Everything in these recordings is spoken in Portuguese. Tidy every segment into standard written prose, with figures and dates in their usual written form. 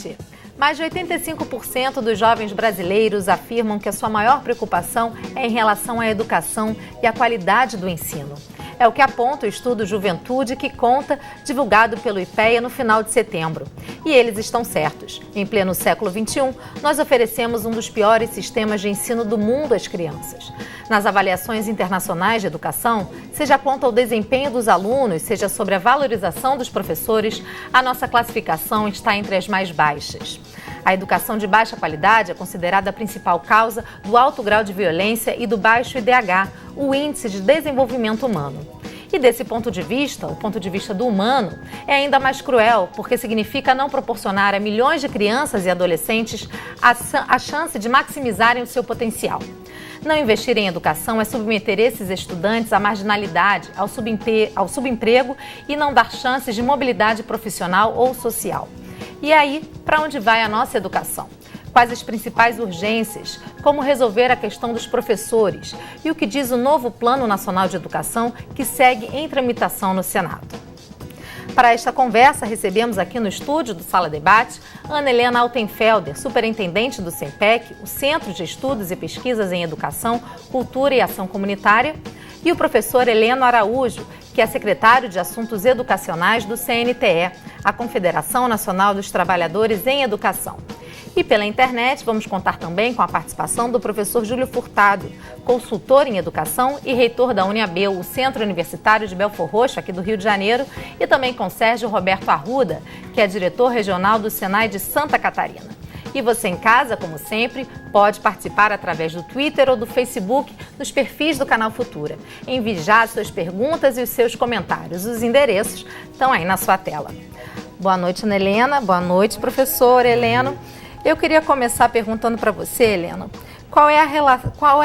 debate. Mais de 85% dos jovens brasileiros afirmam que a sua maior preocupação é em relação à educação e à qualidade do ensino. É o que aponta o estudo Juventude que conta, divulgado pelo IPEA no final de setembro. E eles estão certos. Em pleno século XXI, nós oferecemos um dos piores sistemas de ensino do mundo às crianças. Nas avaliações internacionais de educação, seja quanto ao desempenho dos alunos, seja sobre a valorização dos professores, a nossa classificação está entre as mais baixas. A educação de baixa qualidade é considerada a principal causa do alto grau de violência e do baixo IDH, o Índice de Desenvolvimento Humano. E desse ponto de vista, o ponto de vista do humano, é ainda mais cruel, porque significa não proporcionar a milhões de crianças e adolescentes a chance de maximizarem o seu potencial. Não investir em educação é submeter esses estudantes à marginalidade, ao subemprego e não dar chances de mobilidade profissional ou social. E aí, para onde vai a nossa educação? Quais as principais urgências? Como resolver a questão dos professores? E o que diz o novo Plano Nacional de Educação, que segue em tramitação no Senado? Para esta conversa, recebemos aqui no estúdio do Sala Debate Ana Helena Altenfelder, superintendente do CENPEC, o Centro de Estudos e Pesquisas em Educação, Cultura e Ação Comunitária, e o professor Heleno Araújo, que é secretário de Assuntos Educacionais do CNTE, a Confederação Nacional dos Trabalhadores em Educação. E pela internet, vamos contar também com a participação do professor Júlio Furtado, consultor em educação e reitor da UniAbel, o Centro Universitário de Belford Roxo, aqui do Rio de Janeiro, e também com Sérgio Roberto Arruda, que é diretor regional do Senai de Santa Catarina. E você em casa, como sempre, pode participar através do Twitter ou do Facebook, nos perfis do Canal Futura. Envie já as suas perguntas e os seus comentários. Os endereços estão aí na sua tela. Boa noite, Ana Helena. Boa noite, professor Heleno. Eu queria começar perguntando para você, Heleno, qual é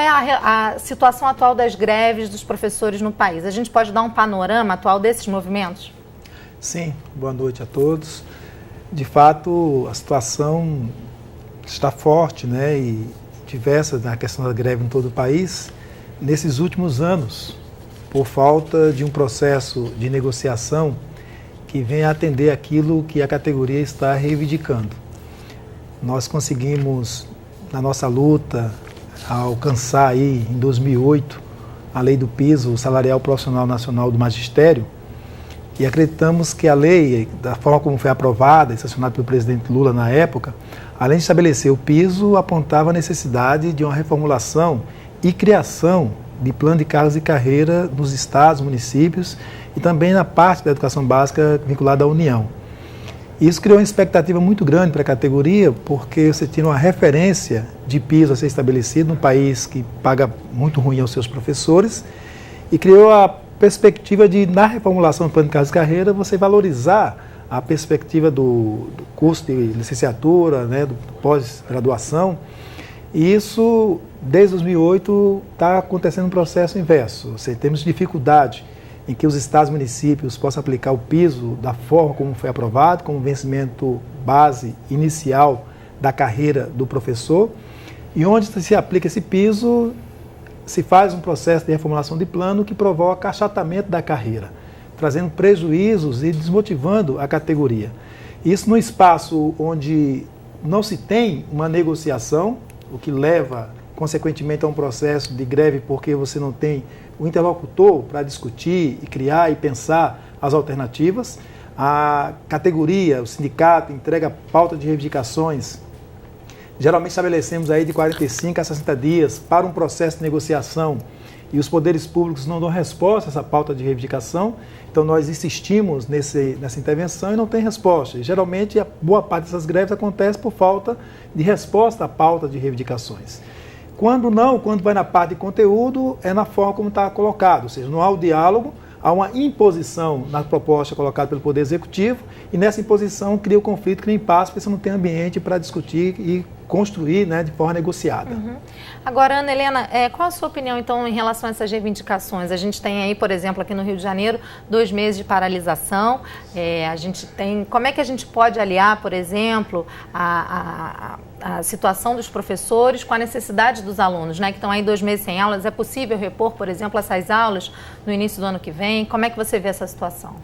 a situação atual das greves dos professores no país? A gente pode dar um panorama atual desses movimentos? Sim, boa noite a todos. De fato, a situação está forte, né, e diversa na questão da greve em todo o país nesses últimos anos, por falta de um processo de negociação que venha atender aquilo que a categoria está reivindicando. Nós conseguimos, na nossa luta, alcançar aí em 2008 a lei do piso salarial profissional nacional do magistério, e acreditamos que a lei, da forma como foi aprovada e sancionada pelo presidente Lula na época, além de estabelecer o piso, apontava a necessidade de uma reformulação e criação de plano de cargos e carreira nos estados, municípios e também na parte da educação básica vinculada à União. Isso criou uma expectativa muito grande para a categoria, porque você tinha uma referência de piso a ser estabelecido num país que paga muito ruim aos seus professores, e criou a perspectiva de, na reformulação do plano de cargos e carreira, você valorizar a perspectiva do curso de licenciatura, né, do pós-graduação. E isso, desde 2008, está acontecendo um processo inverso. Você temos dificuldade em que os estados e municípios possam aplicar o piso da forma como foi aprovado, como vencimento base inicial da carreira do professor, e onde se aplica esse piso, se faz um processo de reformulação de plano que provoca achatamento da carreira, trazendo prejuízos e desmotivando a categoria. Isso num espaço onde não se tem uma negociação, o que leva, consequentemente, a um processo de greve, porque você não tem o interlocutor para discutir e criar e pensar as alternativas. A categoria, o sindicato, entrega pauta de reivindicações. Geralmente estabelecemos aí de 45 a 60 dias para um processo de negociação, e os poderes públicos não dão resposta a essa pauta de reivindicação. Então nós insistimos nessa intervenção e não tem resposta. E, geralmente, a boa parte dessas greves acontece por falta de resposta à pauta de reivindicações. Quando vai na parte de conteúdo, é na forma como está colocado, ou seja, não há o diálogo, há uma imposição na proposta colocada pelo Poder Executivo, e nessa imposição cria o conflito, cria impasse, porque você não tem ambiente para discutir e construir, né, de forma negociada. Uhum. Agora, Ana Helena, qual a sua opinião, então, em relação a essas reivindicações? A gente tem aí, por exemplo, aqui no Rio de Janeiro, 2 meses de paralisação. A gente tem... Como é que a gente pode aliar, por exemplo, a situação dos professores com a necessidade dos alunos, né, que estão aí 2 meses sem aulas? É possível repor, por exemplo, essas aulas no início do ano que vem? Como é que você vê essa situação?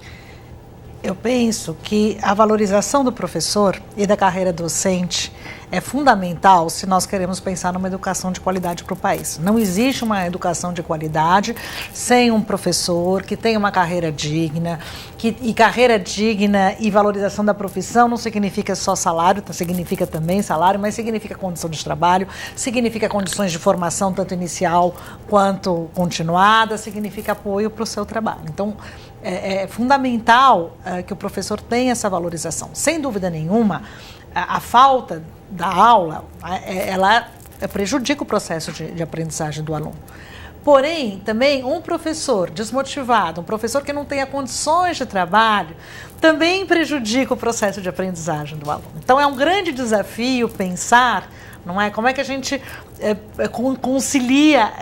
Eu penso que a valorização do professor e da carreira docente é fundamental se nós queremos pensar numa educação de qualidade para o país. Não existe uma educação de qualidade sem um professor que tenha uma carreira digna, e carreira digna e valorização da profissão não significa só salário, significa também salário, mas significa condição de trabalho, significa condições de formação tanto inicial quanto continuada, significa apoio para o seu trabalho. Então, é fundamental que o professor tenha essa valorização. Sem dúvida nenhuma, a falta da aula, ela prejudica o processo de aprendizagem do aluno. Porém, também um professor desmotivado, um professor que não tenha condições de trabalho, também prejudica o processo de aprendizagem do aluno. Então, é um grande desafio pensar, não é? Como é que a gente concilia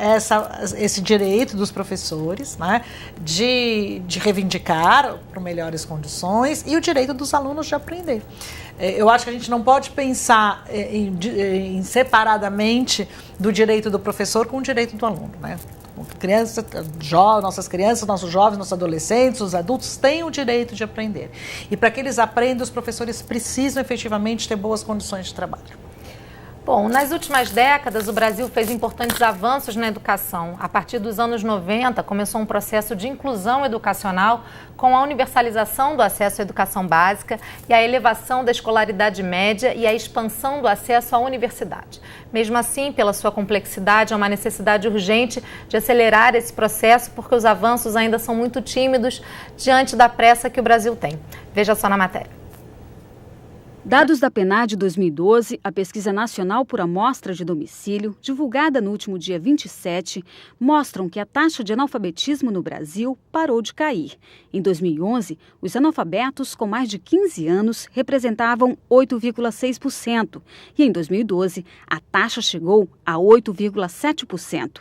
esse direito dos professores, né, de reivindicar por melhores condições e o direito dos alunos de aprender. Eu acho que a gente não pode pensar em separadamente do direito do professor com o direito do aluno, né? Nossas crianças, nossos jovens, nossos adolescentes, os adultos têm o direito de aprender. E para que eles aprendam, os professores precisam efetivamente ter boas condições de trabalho. Bom, nas últimas décadas, o Brasil fez importantes avanços na educação. A partir dos anos 90, começou um processo de inclusão educacional com a universalização do acesso à educação básica e a elevação da escolaridade média e a expansão do acesso à universidade. Mesmo assim, pela sua complexidade, há uma necessidade urgente de acelerar esse processo, porque os avanços ainda são muito tímidos diante da pressa que o Brasil tem. Veja só na matéria. Dados da PNAD 2012, a Pesquisa Nacional por Amostra de Domicílio, divulgada no último dia 27, mostram que a taxa de analfabetismo no Brasil parou de cair. Em 2011, os analfabetos com mais de 15 anos representavam 8,6% e em 2012 a taxa chegou a 8,7%.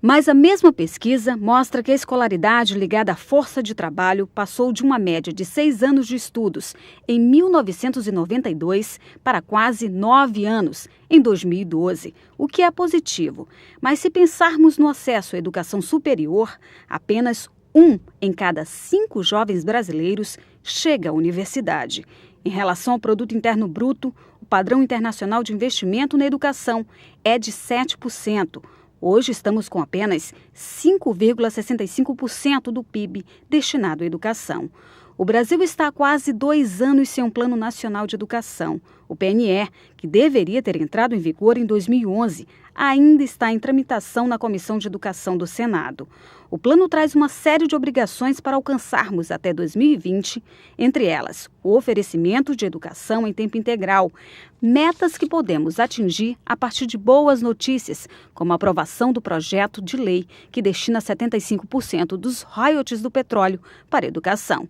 Mas a mesma pesquisa mostra que a escolaridade ligada à força de trabalho passou de uma média de 6 anos de estudos em 1992 para quase 9 anos em 2012, o que é positivo. Mas se pensarmos no acesso à educação superior, apenas 1 em cada 5 jovens brasileiros chega à universidade. Em relação ao Produto Interno Bruto, o padrão internacional de investimento na educação é de 7%. Hoje estamos com apenas 5,65% do PIB destinado à educação. O Brasil está há quase 2 anos sem um Plano Nacional de Educação. O PNE, que deveria ter entrado em vigor em 2011, ainda está em tramitação na Comissão de Educação do Senado. O plano traz uma série de obrigações para alcançarmos até 2020, entre elas o oferecimento de educação em tempo integral, metas que podemos atingir a partir de boas notícias, como a aprovação do projeto de lei que destina 75% dos royalties do petróleo para a educação.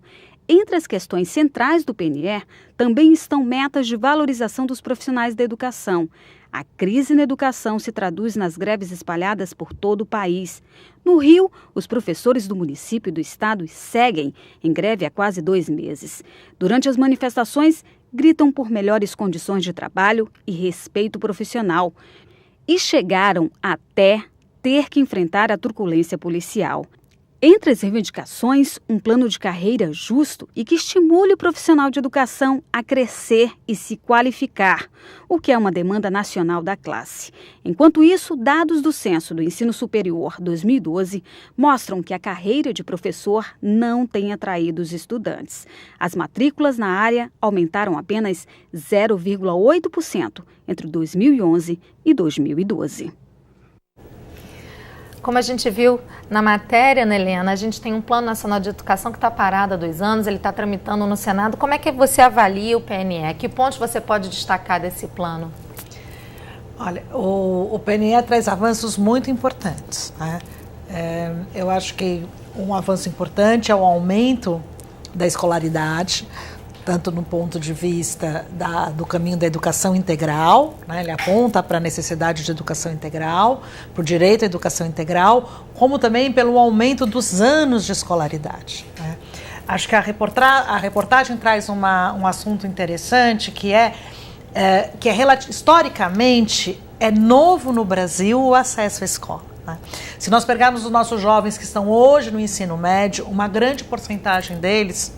Entre as questões centrais do PNE, também estão metas de valorização dos profissionais da educação. A crise na educação se traduz nas greves espalhadas por todo o país. No Rio, os professores do município e do estado seguem em greve há quase 2 meses. Durante as manifestações, gritam por melhores condições de trabalho e respeito profissional. E chegaram até ter que enfrentar a truculência policial. Entre as reivindicações, um plano de carreira justo e que estimule o profissional de educação a crescer e se qualificar, o que é uma demanda nacional da classe. Enquanto isso, dados do Censo do Ensino Superior 2012 mostram que a carreira de professor não tem atraído os estudantes. As matrículas na área aumentaram apenas 0,8% entre 2011 e 2012. Como a gente viu na matéria, né, Helena, a gente tem um Plano Nacional de Educação que está parado há 2 anos, ele está tramitando no Senado. Como é que você avalia o PNE? Que pontos você pode destacar desse plano? Olha, o PNE traz avanços muito importantes, né? Eu acho que um avanço importante é o aumento da escolaridade, tanto no ponto de vista do caminho da educação integral, né? Ele aponta para a necessidade de educação integral, para o direito à educação integral, como também pelo aumento dos anos de escolaridade, né? Acho que a reportagem traz um assunto interessante, que historicamente é novo no Brasil o acesso à escola, né? Se nós pegarmos os nossos jovens que estão hoje no ensino médio, uma grande porcentagem deles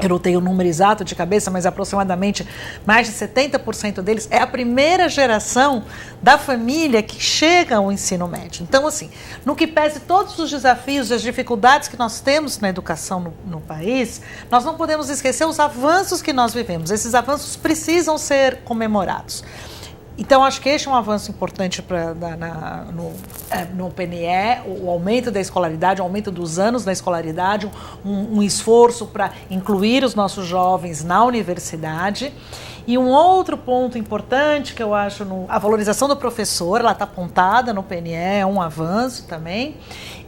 eu não tenho o número exato de cabeça, mas aproximadamente mais de 70% deles é a primeira geração da família que chega ao ensino médio. Então, assim, no que pese todos os desafios e as dificuldades que nós temos na educação no país, nós não podemos esquecer os avanços que nós vivemos. Esses avanços precisam ser comemorados. Então, acho que este é um avanço importante no PNE, o aumento da escolaridade, o aumento dos anos da escolaridade, um esforço para incluir os nossos jovens na universidade. E um outro ponto importante que eu acho, a valorização do professor, ela está apontada no PNE, é um avanço também.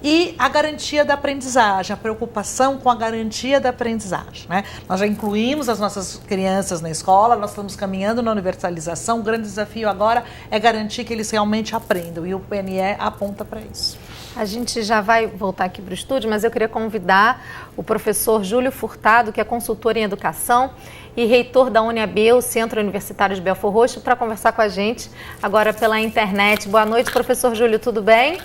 E a garantia da aprendizagem, a preocupação com a garantia da aprendizagem, né? Nós já incluímos as nossas crianças na escola, nós estamos caminhando na universalização, o grande desafio agora é garantir que eles realmente aprendam, e o PNE aponta para isso. A gente já vai voltar aqui para o estúdio, mas eu queria convidar o professor Júlio Furtado, que é consultor em educação e reitor da UniAB, o Centro Universitário de Belford Roxo, para conversar com a gente agora pela internet. Boa noite, professor Júlio, tudo bem?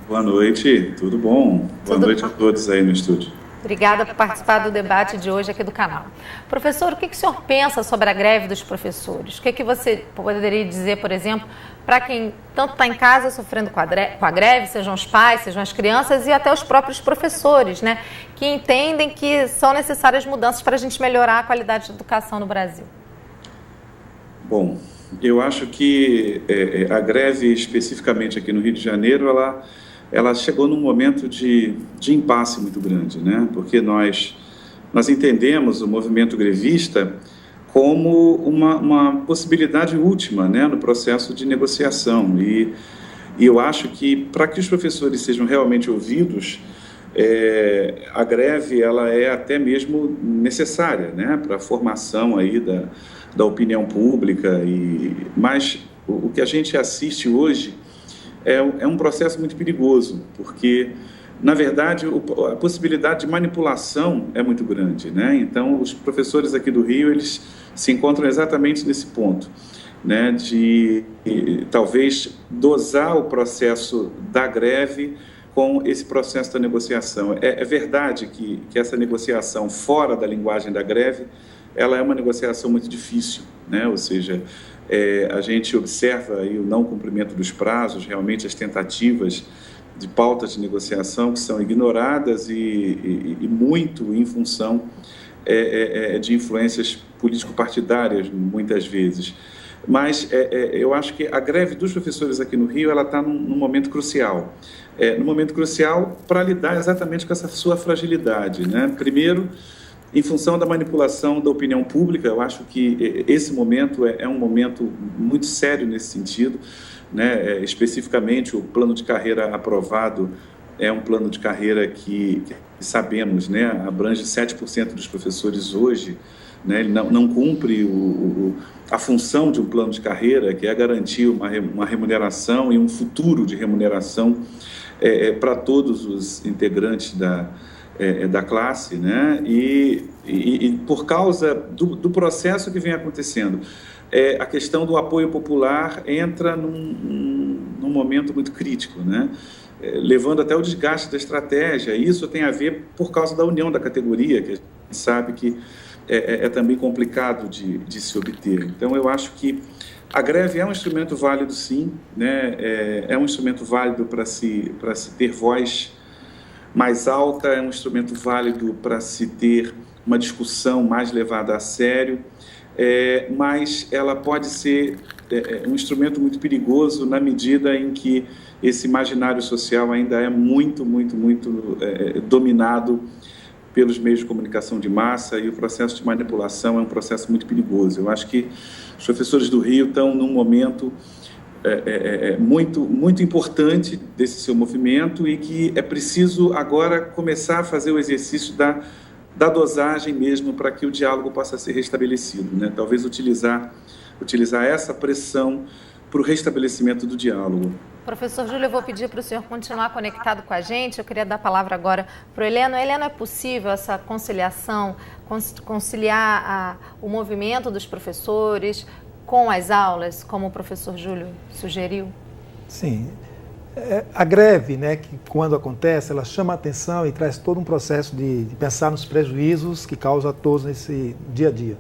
Boa noite, tudo bom? Boa noite a todos aí no estúdio. Obrigada por participar do debate de hoje aqui do canal. Professor, o que o senhor pensa sobre a greve dos professores? O que você poderia dizer, por exemplo, para quem tanto está em casa sofrendo com a greve, sejam os pais, sejam as crianças e até os próprios professores, né, que entendem que são necessárias mudanças para a gente melhorar a qualidade da educação no Brasil? Bom, eu acho que a greve, especificamente aqui no Rio de Janeiro, ela chegou num momento de impasse muito grande, né? Porque nós entendemos o movimento grevista como uma possibilidade última, né, no processo de negociação. E eu acho que, para que os professores sejam realmente ouvidos, a greve ela é até mesmo necessária, né, para a formação aí da opinião pública. Mas o que a gente assiste hoje é um processo muito perigoso, porque, na verdade, a possibilidade de manipulação é muito grande, né? Então, os professores aqui do Rio, eles se encontram exatamente nesse ponto, né, de talvez dosar o processo da greve com esse processo da negociação. É verdade que essa negociação fora da linguagem da greve, ela é uma negociação muito difícil, né? Ou seja, a gente observa aí o não cumprimento dos prazos, realmente as tentativas de pautas de negociação que são ignoradas e muito em função de influências político-partidárias, muitas vezes. Mas eu acho que a greve dos professores aqui no Rio, ela está num momento crucial. Num momento crucial para lidar exatamente com essa sua fragilidade, né? Primeiro, em função da manipulação da opinião pública, eu acho que esse momento é um momento muito sério nesse sentido, né? Especificamente, o plano de carreira aprovado é um plano de carreira que sabemos, né, abrange 7% dos professores hoje, né? Ele não cumpre a função de um plano de carreira, que é garantir uma remuneração e um futuro de remuneração para todos os integrantes da classe, né? E por causa do processo que vem acontecendo, a questão do apoio popular entra num momento muito crítico, né? Levando até o desgaste da estratégia. Isso tem a ver por causa da união da categoria, que a gente sabe que é também complicado de se obter. Então, eu acho que a greve é um instrumento válido, sim, né? É um instrumento válido para se ter voz mais alta, é um instrumento válido para se ter uma discussão mais levada a sério, mas ela pode ser um instrumento muito perigoso na medida em que esse imaginário social ainda é muito dominado pelos meios de comunicação de massa, e o processo de manipulação é um processo muito perigoso. Eu acho que os professores do Rio estão num momento muito importante desse seu movimento, e que é preciso agora começar a fazer o exercício da dosagem mesmo, para que o diálogo possa ser restabelecido, né? Talvez utilizar essa pressão para o restabelecimento do diálogo. Professor Júlio, eu vou pedir para o senhor continuar conectado com a gente. Eu queria dar a palavra agora para o Heleno. Heleno, é possível essa conciliação, conciliar o movimento dos professores com as aulas, como o professor Júlio sugeriu? Sim, A greve, né, que quando acontece, ela chama a atenção e traz todo um processo de pensar nos prejuízos que causa a todos nesse dia a dia.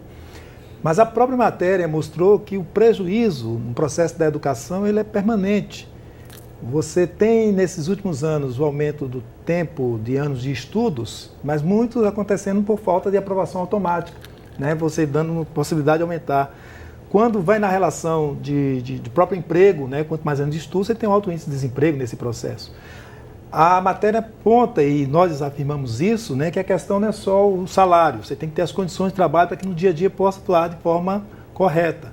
Mas a própria matéria mostrou que o prejuízo no processo da educação ele é permanente. Você tem, nesses últimos anos, o aumento do tempo de anos de estudos, mas muitos acontecendo por falta de aprovação automática, né, você dando possibilidade de aumentar. Quando vai na relação de próprio emprego, né, quanto mais anos de estudo, você tem um alto índice de desemprego nesse processo. A matéria aponta, e nós afirmamos isso, né, que a questão não é só o salário, você tem que ter as condições de trabalho para que no dia a dia possa atuar de forma correta.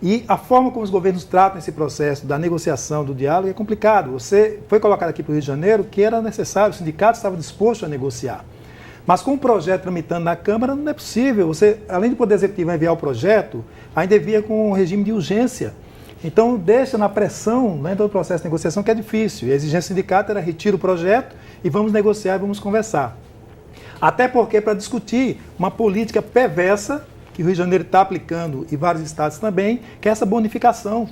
E a forma como os governos tratam esse processo da negociação, do diálogo, é complicado. Você foi colocado aqui para o Rio de Janeiro que era necessário, o sindicato estava disposto a negociar. Mas com o projeto tramitando na Câmara não é possível. Você, além do Poder Executivo enviar o projeto, ainda envia com um regime de urgência. Então deixa na pressão, né, do processo de negociação que é difícil. E a exigência do sindicato era retira o projeto e vamos negociar e vamos conversar. Até porque para discutir uma política perversa que o Rio de Janeiro está aplicando e vários estados também, que é essa bonificação.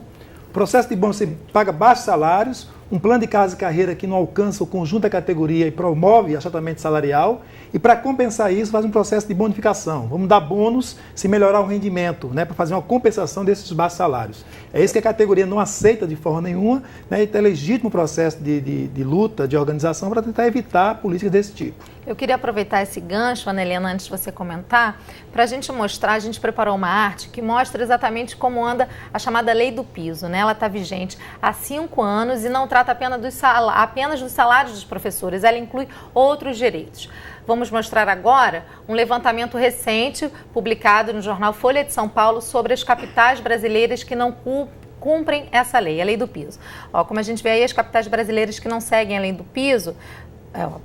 O processo de bônus, você paga baixos salários, um plano de casa e carreira que não alcança o conjunto da categoria e promove achatamento salarial, e para compensar isso faz um processo de bonificação. Vamos dar bônus se melhorar o rendimento, né, para fazer uma compensação desses baixos salários. É isso que a categoria não aceita de forma nenhuma, né, e é legítimo processo de luta, de organização para tentar evitar políticas desse tipo. Eu queria aproveitar esse gancho, Ana Helena, antes de você comentar, para a gente mostrar, a gente preparou uma arte que mostra exatamente como anda a chamada Lei do Piso, né? Ela está vigente há 5 anos e não trata apenas dos salários dos professores, ela inclui outros direitos. Vamos mostrar agora um levantamento recente, publicado no jornal Folha de São Paulo, sobre as capitais brasileiras que não cumprem essa lei, a Lei do Piso. Ó, como a gente vê aí, as capitais brasileiras que não seguem a Lei do Piso,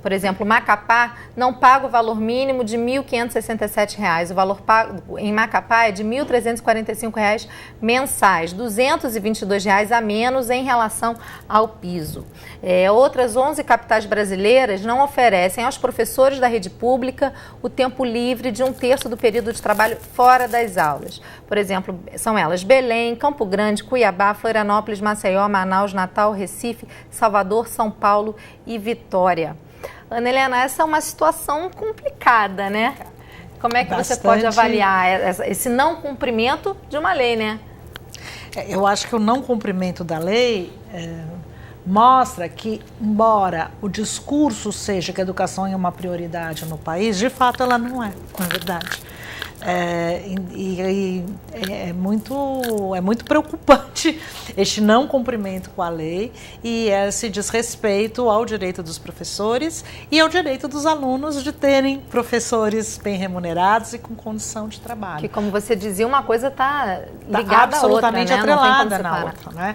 por exemplo, Macapá não paga o valor mínimo de R$ 1.567. O valor pago em Macapá é de R$ 1.345 mensais, R$ 222 a menos em relação ao piso. Outras 11 capitais brasileiras não oferecem aos professores da rede pública o tempo livre de 1/3 do período de trabalho fora das aulas. Por exemplo, são elas Belém, Campo Grande, Cuiabá, Florianópolis, Maceió, Manaus, Natal, Recife, Salvador, São Paulo e Vitória. Ana Helena, essa é uma situação complicada, né? Como é que você pode avaliar esse não cumprimento de uma lei, né? Eu acho que o não cumprimento da lei mostra que, embora o discurso seja que a educação é uma prioridade no país, de fato ela não é, na verdade. É muito preocupante este não cumprimento com a lei e esse desrespeito ao direito dos professores e ao direito dos alunos de terem professores bem remunerados e com condição de trabalho. Que, como você dizia, uma coisa está ligada à outra, absolutamente né? atrelada na outra, né?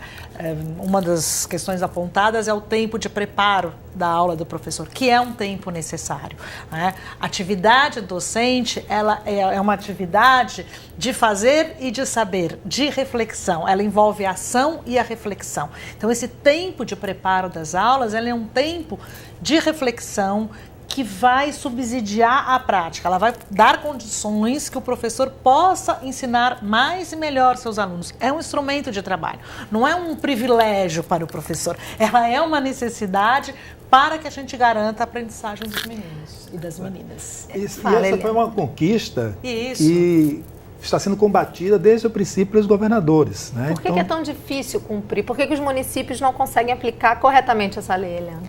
Uma das questões apontadas é o tempo de preparo da aula do professor, que é um tempo necessário, né? Atividade docente, ela é uma atividade de fazer e de saber, de reflexão. Ela envolve a ação e a reflexão. Então, esse tempo de preparo das aulas, ela é um tempo de reflexão que vai subsidiar a prática. Ela vai dar condições que o professor possa ensinar mais e melhor seus alunos. É um instrumento de trabalho, não é um privilégio para o professor. Ela é uma necessidade para que a gente garanta a aprendizagem dos meninos e das meninas. E essa foi uma conquista que está sendo combatida desde o princípio pelos governadores, né? Por que é tão difícil cumprir? Por que os municípios não conseguem aplicar corretamente essa lei, Helena?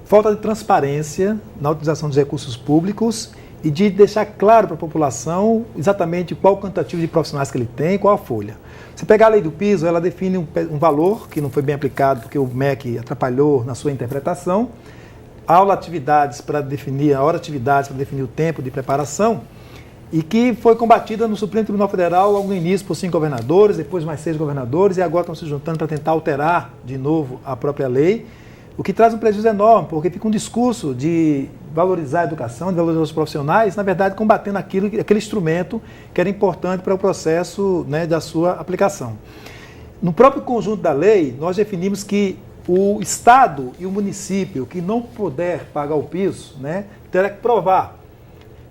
Falta de transparência na utilização dos recursos públicos e de deixar claro para a população exatamente qual o quantitativo de profissionais que ele tem, qual a folha. Se pegar a lei do piso, ela define um valor que não foi bem aplicado porque o MEC atrapalhou na sua interpretação, a hora atividades para definir o tempo de preparação, e que foi combatida no Supremo Tribunal Federal logo no início por 5 governadores, depois mais 6 governadores, e agora estão se juntando para tentar alterar de novo a própria lei, o que traz um prejuízo enorme, porque fica um discurso de valorizar a educação, de valorizar os profissionais, na verdade combatendo aquele instrumento que era importante para o processo, né, da sua aplicação. No próprio conjunto da lei, nós definimos que o Estado e o município que não puder pagar o piso, né, terá que provar.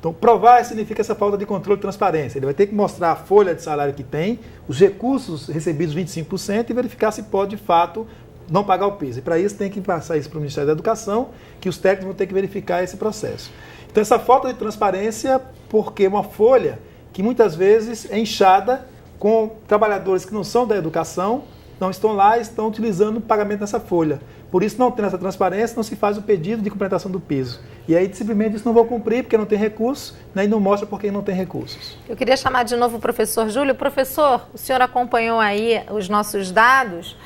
Então, provar significa essa falta de controle e transparência. Ele vai ter que mostrar a folha de salário que tem, os recursos recebidos 25% e verificar se pode, de fato, não pagar o piso. E para isso tem que passar isso para o Ministério da Educação, que os técnicos vão ter que verificar esse processo. Então essa falta de transparência, porque uma folha que muitas vezes é inchada com trabalhadores que não são da educação, não estão lá e estão utilizando o pagamento dessa folha. Por isso, não tendo essa transparência, não se faz o pedido de complementação do piso. E aí, simplesmente, isso não vou cumprir porque não tem recurso, né, e não mostra porque não tem recursos. Eu queria chamar de novo o professor Júlio. Professor, o senhor acompanhou aí os nossos dados.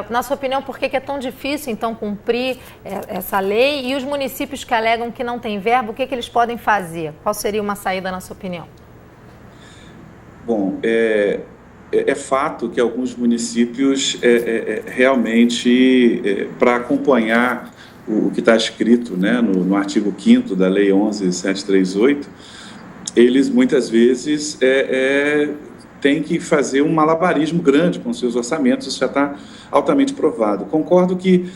Na sua opinião, por que é tão difícil, então, cumprir essa lei? E os municípios que alegam que não tem verba, o que eles podem fazer? Qual seria uma saída, na sua opinião? Bom, é fato que alguns municípios realmente, para acompanhar o que está escrito, né, no artigo 5º da Lei 11.738, eles muitas vezes têm que fazer um malabarismo grande com seus orçamentos, isso já está altamente provado. Concordo que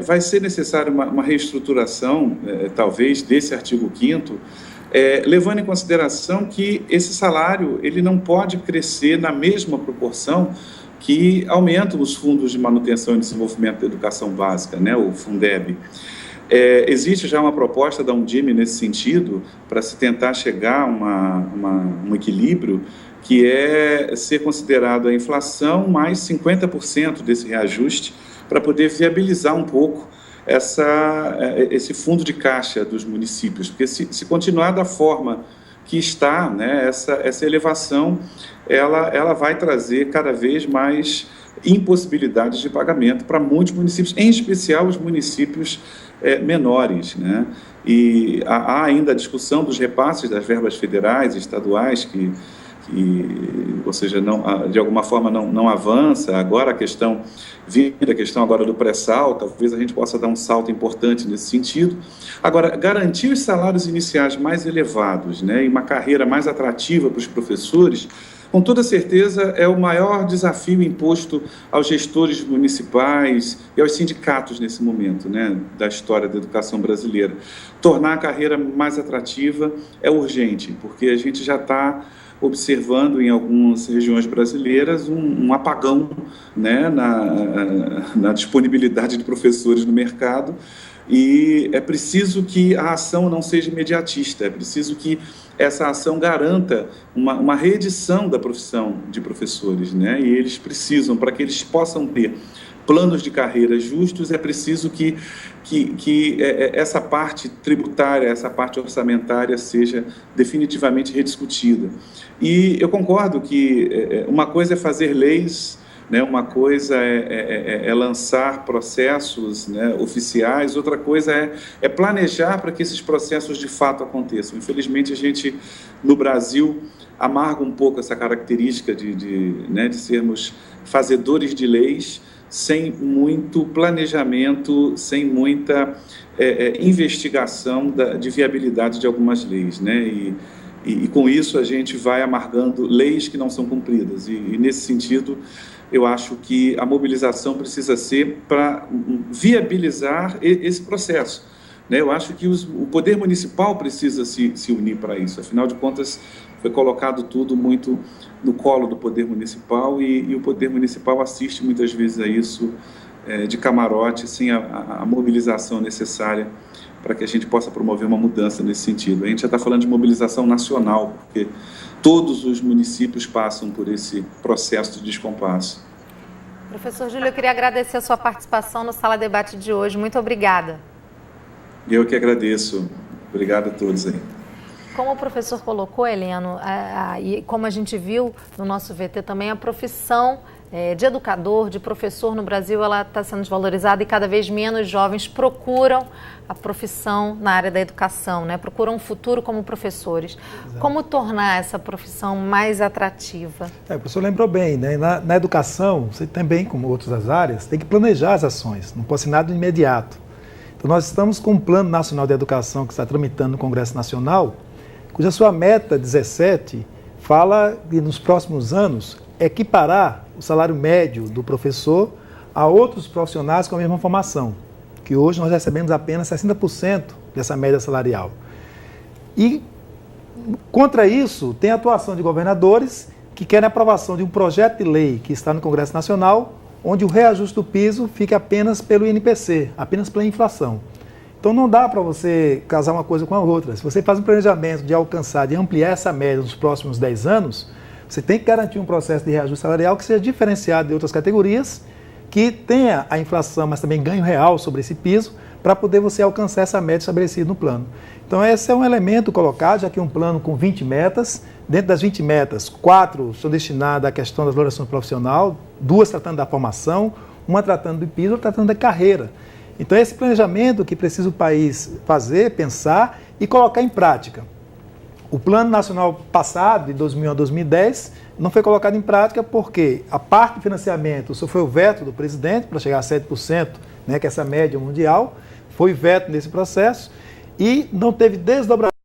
vai ser necessária uma reestruturação, talvez, desse artigo 5º, levando em consideração que esse salário ele não pode crescer na mesma proporção que aumentam os fundos de manutenção e desenvolvimento da educação básica, né, o Fundeb. Existe já uma proposta da Undime nesse sentido, para se tentar chegar a um equilíbrio, que é ser considerado a inflação mais 50% desse reajuste, para poder viabilizar um pouco esse fundo de caixa dos municípios, porque se continuar da forma que está, né, essa elevação, ela vai trazer cada vez mais impossibilidades de pagamento para muitos municípios, em especial os municípios menores, né? E há ainda a discussão dos repasses das verbas federais e estaduais ou seja, de alguma forma não avança. Agora a questão agora do pré-sal, talvez a gente possa dar um salto importante nesse sentido. Agora, garantir os salários iniciais mais elevados, né, e uma carreira mais atrativa para os professores, com toda certeza é o maior desafio imposto aos gestores municipais e aos sindicatos nesse momento, né, da história da educação brasileira. Tornar a carreira mais atrativa é urgente, porque a gente já está observando em algumas regiões brasileiras um apagão, né, na disponibilidade de professores no mercado, e é preciso que a ação não seja imediatista, é preciso que essa ação garanta uma reedição da profissão de professores, né, e eles precisam, para que eles possam ter planos de carreira justos, é preciso que essa parte tributária, essa parte orçamentária seja definitivamente rediscutida. E eu concordo que uma coisa é fazer leis, né, uma coisa é lançar processos, né, oficiais, outra coisa é planejar para que esses processos de fato aconteçam. Infelizmente, a gente, no Brasil, amarga um pouco essa característica de sermos fazedores de leis, sem muito planejamento, sem muita investigação de viabilidade de algumas leis, né? E com isso a gente vai amargando leis que não são cumpridas. E nesse sentido, eu acho que a mobilização precisa ser para viabilizar esse processo, né? Eu acho que o poder municipal precisa se unir para isso. Afinal de contas, foi colocado tudo muito no colo do poder municipal e o poder municipal assiste muitas vezes a isso de camarote, sem a mobilização necessária para que a gente possa promover uma mudança nesse sentido. A gente já está falando de mobilização nacional, porque todos os municípios passam por esse processo de descompasso. Professor Júlio, eu queria agradecer a sua participação no Sala Debate de hoje. Muito obrigada. Eu que agradeço. Obrigado a todos aí. Como o professor colocou, Heleno, e como a gente viu no nosso VT também, a profissão de educador, de professor no Brasil, ela está sendo desvalorizada e cada vez menos jovens procuram a profissão na área da educação, né? Procuram um futuro como professores. Exato. Como tornar essa profissão mais atrativa? O professor lembrou bem, né? Na educação, você também, como outras áreas, tem que planejar as ações, não pode ser nada imediato. Então nós estamos com um Plano Nacional de Educação que está tramitando no Congresso Nacional, cuja sua meta 17 fala de, nos próximos anos, equiparar o salário médio do professor a outros profissionais com a mesma formação, que hoje nós recebemos apenas 60% dessa média salarial. E, contra isso, tem a atuação de governadores que querem a aprovação de um projeto de lei que está no Congresso Nacional, onde o reajuste do piso fica apenas pelo INPC, apenas pela inflação. Então não dá para você casar uma coisa com a outra. Se você faz um planejamento de alcançar, de ampliar essa média nos próximos 10 anos, você tem que garantir um processo de reajuste salarial que seja diferenciado de outras categorias, que tenha a inflação, mas também ganho real sobre esse piso, para poder você alcançar essa média estabelecida no plano. Então esse é um elemento colocado, já que um plano com 20 metas, dentro das 20 metas, 4 são destinadas à questão da valorização profissional, 2 tratando da formação, 1 tratando do piso, outra tratando da carreira. Então, esse planejamento que precisa o país fazer, pensar e colocar em prática. O Plano Nacional passado, de 2001 a 2010, não foi colocado em prática porque a parte do financiamento sofreu o veto do presidente para chegar a 7%, né, que é essa média mundial, foi veto nesse processo e não teve desdobramento